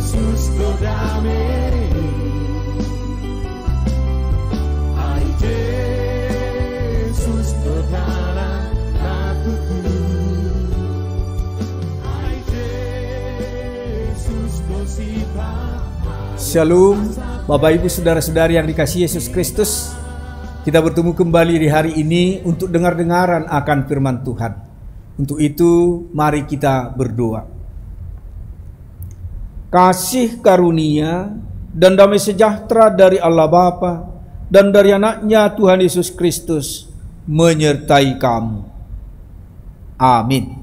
Yesus kau damai, hai Yesus kau dalam hatiku, hai Yesus kau sifat. Shalom, Bapak Ibu Saudara-saudari yang dikasihi Yesus Kristus. Kita bertemu kembali di hari ini untuk dengar-dengaran akan firman Tuhan. Untuk itu, mari kita berdoa. Kasih karunia dan damai sejahtera dari Allah Bapa dan dari anaknya Tuhan Yesus Kristus menyertai kamu. Amin.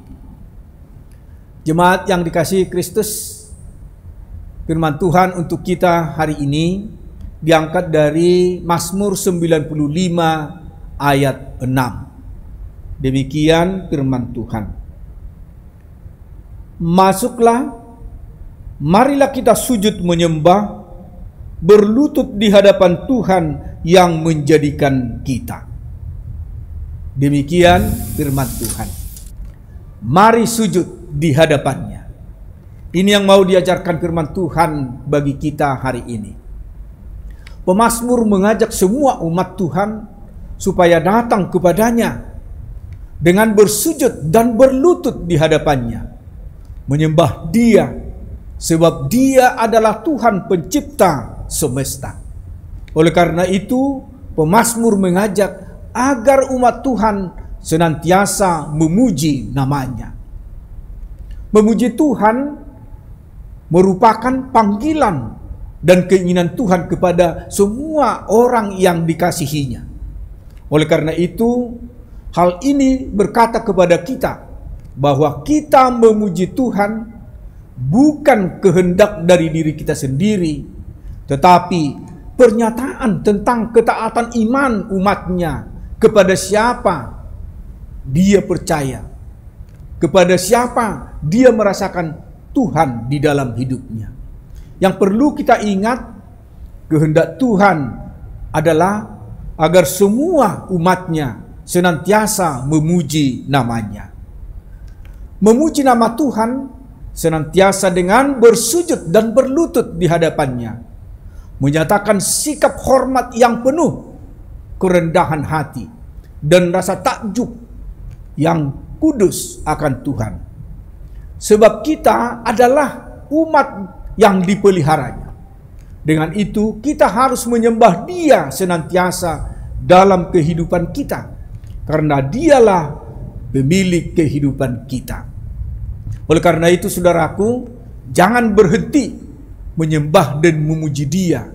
Jemaat yang dikasihi Kristus, firman Tuhan untuk kita hari ini diangkat dari Mazmur 95 ayat 6. Demikian firman Tuhan. Masuklah, marilah kita sujud menyembah, berlutut di hadapan Tuhan yang menjadikan kita. Demikian firman Tuhan. Mari sujud di hadapannya. Ini yang mau diajarkan firman Tuhan bagi kita hari ini. Pemazmur mengajak semua umat Tuhan supaya datang kepadanya dengan bersujud dan berlutut di hadapannya, menyembah Dia, sebab Dia adalah Tuhan pencipta semesta. Oleh karena itu, pemazmur mengajak agar umat Tuhan senantiasa memuji namanya. Memuji Tuhan merupakan panggilan dan keinginan Tuhan kepada semua orang yang dikasihinya. Oleh karena itu, hal ini berkata kepada kita bahwa kita memuji Tuhan bukan kehendak dari diri kita sendiri, tetapi pernyataan tentang ketaatan iman umatnya kepada siapa dia percaya, kepada siapa dia merasakan Tuhan di dalam hidupnya. Yang perlu kita ingat, kehendak Tuhan adalah agar semua umatnya senantiasa memuji namanya. Memuji nama Tuhan senantiasa dengan bersujud dan berlutut di hadapannya, menyatakan sikap hormat yang penuh kerendahan hati dan rasa takjub yang kudus akan Tuhan. Sebab kita adalah umat yang dipeliharanya. Dengan itu kita harus menyembah Dia senantiasa dalam kehidupan kita, karena Dialah pemilik kehidupan kita. Oleh karena itu, saudaraku, jangan berhenti menyembah dan memuji Dia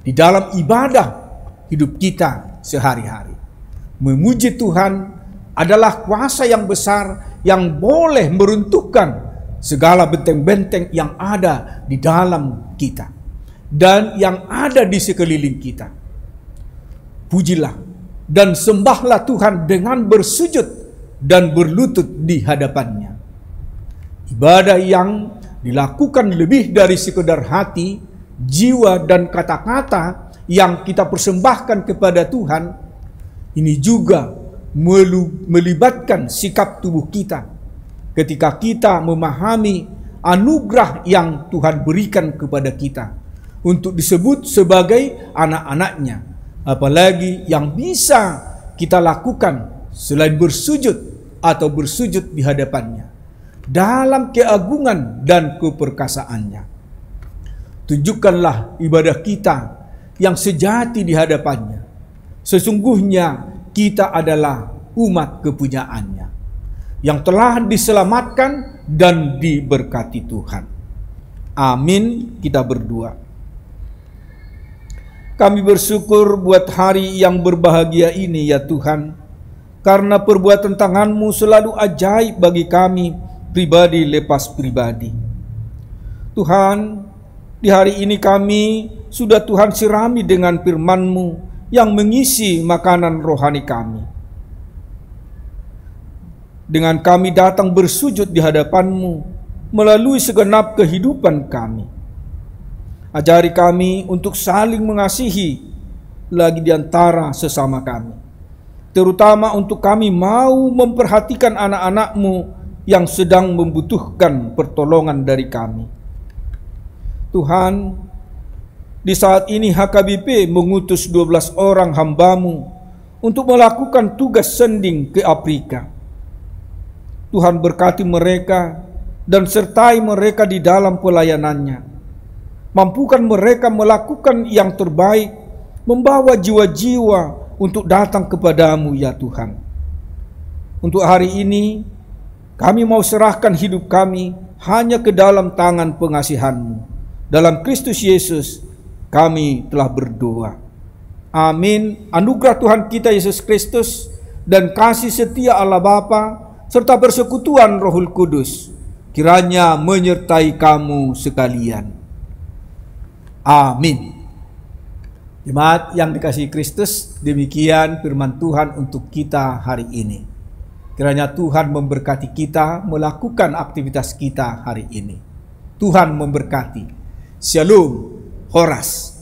di dalam ibadah hidup kita sehari-hari. Memuji Tuhan adalah kuasa yang besar yang boleh meruntuhkan segala benteng-benteng yang ada di dalam kita dan yang ada di sekeliling kita. Pujilah dan sembahlah Tuhan dengan bersujud dan berlutut di hadapannya. Ibadah yang dilakukan lebih dari sekedar hati, jiwa, dan kata-kata yang kita persembahkan kepada Tuhan, ini juga melibatkan sikap tubuh kita. Ketika kita memahami anugerah yang Tuhan berikan kepada kita untuk disebut sebagai anak-anaknya, apalagi yang bisa kita lakukan selain bersujud atau bersujud di hadapannya dalam keagungan dan keperkasaannya. Tunjukkanlah ibadah kita yang sejati di hadapannya. Sesungguhnya kita adalah umat kepunyaannya yang telah diselamatkan dan diberkati Tuhan. Amin. Kita berdoa. Kami bersyukur buat hari yang berbahagia ini ya Tuhan, karena perbuatan tangan-Mu selalu ajaib bagi kami pribadi lepas pribadi. Tuhan, di hari ini kami sudah Tuhan sirami dengan firman-Mu yang mengisi makanan rohani kami. Dengan kami datang bersujud di hadapan-Mu melalui segenap kehidupan kami. Ajari kami untuk saling mengasihi lagi di antara sesama kami. Terutama untuk kami mau memperhatikan anak-anak-Mu yang sedang membutuhkan pertolongan dari kami. Tuhan, di saat ini HKBP mengutus 12 orang hamba-Mu untuk melakukan tugas sending ke Afrika. Tuhan berkati mereka dan sertai mereka di dalam pelayanannya. Mampukan mereka melakukan yang terbaik, membawa jiwa-jiwa untuk datang kepadamu ya Tuhan. Untuk hari ini, kami mau serahkan hidup kami hanya ke dalam tangan pengasihan-Mu. Dalam Kristus Yesus, kami telah berdoa. Amin. Anugerah Tuhan kita Yesus Kristus dan kasih setia Allah Bapa serta persekutuan Rohul Kudus kiranya menyertai kamu sekalian. Amin. Jemaat yang dikasihi Kristus, demikian firman Tuhan untuk kita hari ini. Kiranya Tuhan memberkati kita melakukan aktivitas kita hari ini. Tuhan memberkati. Shalom. Horas.